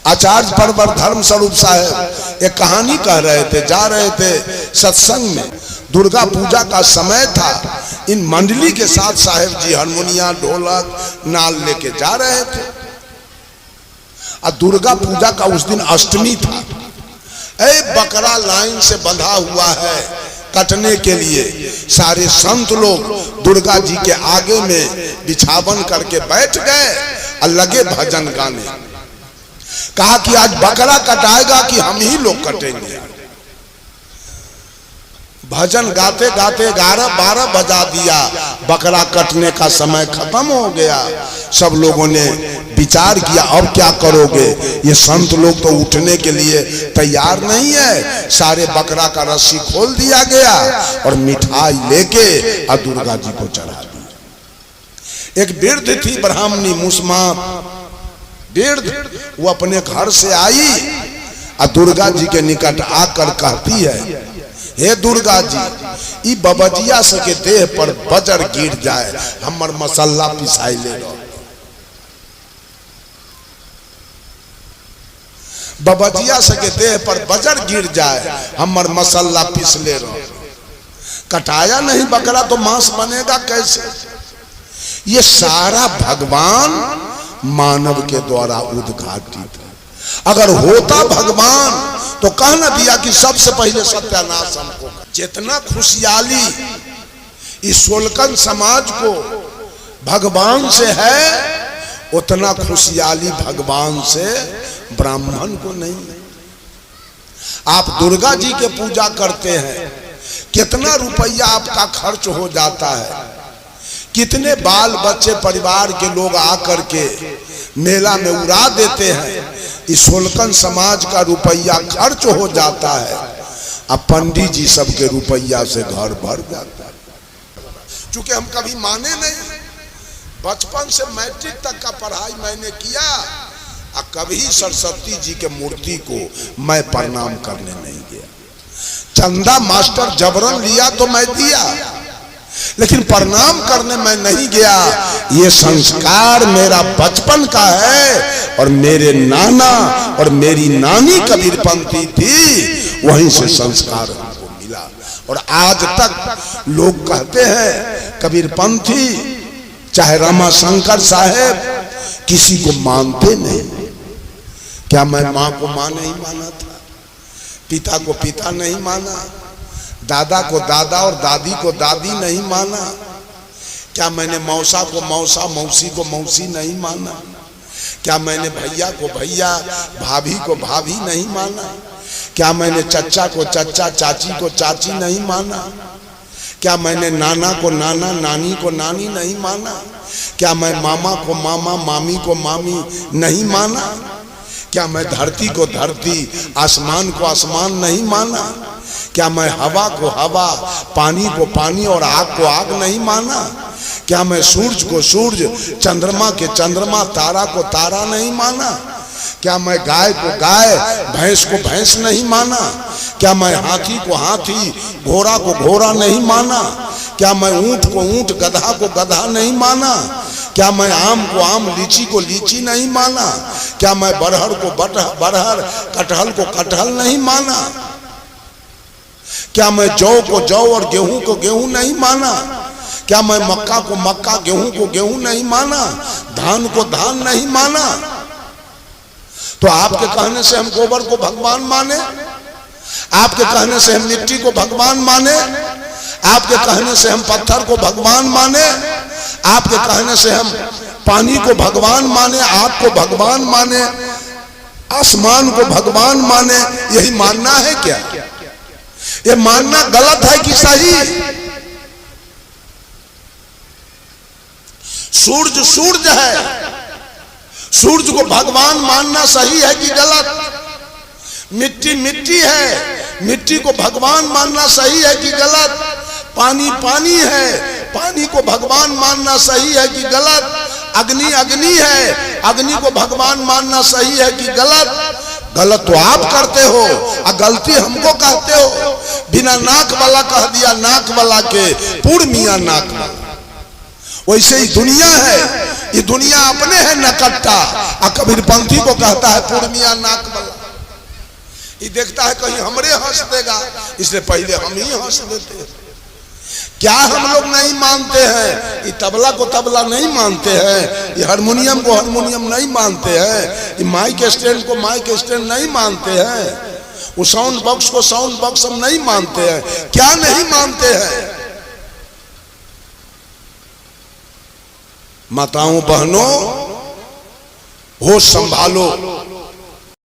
आचार्य परवर धर्म स्वरूप साहब एक कहानी कह रहे थे, जा रहे थे सत्संग में, दुर्गा पूजा का समय था। इन मंडली के साथ साहेब जी हारमोनिया ढोलक नाल लेके जा रहे थे और दुर्गा पूजा का उस दिन अष्टमी था। बकरा लाइन से बंधा हुआ है कटने के लिए। सारे संत लोग दुर्गा जी के आगे में बिछावन करके बैठ गए और लगे भजन गाने। कहा कि आज बकरा कटाएगा कि हम ही लोग कटेंगे। भजन गाते गाते 11-12 बजा दिया, बकरा कटने का समय खत्म हो गया। सब लोगों ने विचार किया अब क्या करोगे, ये संत लोग तो उठने के लिए तैयार नहीं है। सारे बकरा का रस्सी खोल दिया गया और मिठाई लेके और दुर्गा जी को चढ़ा दी। एक वृद्ध थी ब्राह्मणी मुसलमान वृद्ध, वो अपने घर से आई और दुर्गा जी के निकट आकर कहती है, हे दुर्गा जी, ई बबजिया से के देह पर बजर गिर जाए हमर मसाला पिसाई ले लो। बबजिया से के देह पर बजर गिर जाए हमर मसाला पीस ले लो। कटाया नहीं बकरा तो मांस बनेगा कैसे। ये सारा भगवान मानव के द्वारा उद्घाटित है। अगर होता भगवान तो कहना दिया कि सबसे पहले सत्यानाश हमको। जितना खुशहाली इस सोलकन समाज को भगवान से है, उतना खुशहाली भगवान से ब्राह्मण को नहीं। आप दुर्गा जी के पूजा करते हैं, कितना रुपया आपका खर्च हो जाता है, कितने बाल बच्चे परिवार के लोग आकर के मेला में उड़ा देते हैं। इस सोलकन समाज का रुपया खर्च हो जाता है, अब पंडित जी सबके रुपया से घर भर जाता है। चूंकि हम कभी माने नहीं, बचपन से मैट्रिक तक का पढ़ाई मैंने किया और कभी सरस्वती जी के मूर्ति को मैं प्रणाम करने नहीं गया। चंदा मास्टर जबरन लिया तो मैं दिया, लेकिन प्रणाम करने मैं नहीं गया। ये संस्कार मेरा बचपन का है और मेरे नाना और मेरी नानी कबीरपंथी थी, वहीं से संस्कार हमको मिला। और आज तक लोग कहते हैं कबीरपंथी चाहे रमाशंकर साहेब किसी को मानते नहीं। क्या मैं माँ को माँ नहीं माना था, पिता को पिता नहीं माना, दादा को दादा और दादी को दादी नहीं माना? क्या मैंने मौसा को मौसा मौसी को मौसी नहीं माना? क्या मैंने भैया को भैया भाभी को भाभी नहीं माना? क्या मैंने चचा को चचा चाची को चाची नहीं माना? क्या मैंने नाना को नाना नानी को नानी नहीं माना? क्या मैं मामा को मामा मामी को मामी नहीं माना? क्या मैं धरती को धरती आसमान को आसमान नहीं माना? क्या मैं हवा को हवा पानी को पानी और आग को आग नहीं माना? क्या मैं सूरज को सूरज चंद्रमा के चंद्रमा तारा को तारा नहीं माना? क्या मैं गाय को गाय भैंस को भैंस नहीं माना? क्या मैं हाथी को हाथी घोड़ा को घोड़ा नहीं माना? क्या मैं ऊंट को ऊंट गधा को गधा नहीं माना? क्या मैं आम को आम लीची को लीची नहीं माना? क्या मैं बरहर को बरहर कटहल को कटहल नहीं माना? क्या मैं जौ को जौ और गेहूं को गेहूं नहीं माना? क्या मैं मक्का को मक्का गेहूं को गेहूं नहीं माना? धान को धान नहीं माना? तो आपके कहने से हम गोबर को भगवान माने? आपके कहने से हम मिट्टी को भगवान माने? आपके कहने से हम पत्थर को भगवान माने? आपके कहने से हम पानी को भगवान माने, आग को भगवान माने, आसमान को भगवान माने? यही मानना है क्या? ये मानना गलत है कि सही? सूरज सूरज है, सूरज को भगवान मानना सही है कि गलत? मिट्टी मिट्टी है, मिट्टी को भगवान मानना सही है कि गलत? पानी पानी है, पानी को भगवान मानना सही है कि गलत? अग्नि अग्नि है, अग्नि को भगवान मानना सही है कि गलत? गलत तो आप करते हो और गलती हमको कहते हो। बिना नाक वाला कह दिया नाक वाला के, पूर्ण मियां नाक वाला। वैसे ही दुनिया है, ये दुनिया अपने है नकट्टा। कबीरपंथी को कहता है पूर्णिया नाक वाला। ये देखता है कहीं हमरे हंस देगा, इसलिए पहले हम ही हंस देते हैं। क्या हम लोग नहीं मानते हैं? ये तबला को तबला नहीं मानते हैं, ये हारमोनियम को हारमोनियम नहीं मानते हैं, ये माइक स्टैंड को माइक स्टैंड नहीं मानते हैं, वो साउंड बॉक्स को साउंड बॉक्स हम नहीं मानते हैं। क्या नहीं मानते हैं? माताओं बहनों, होश संभालो।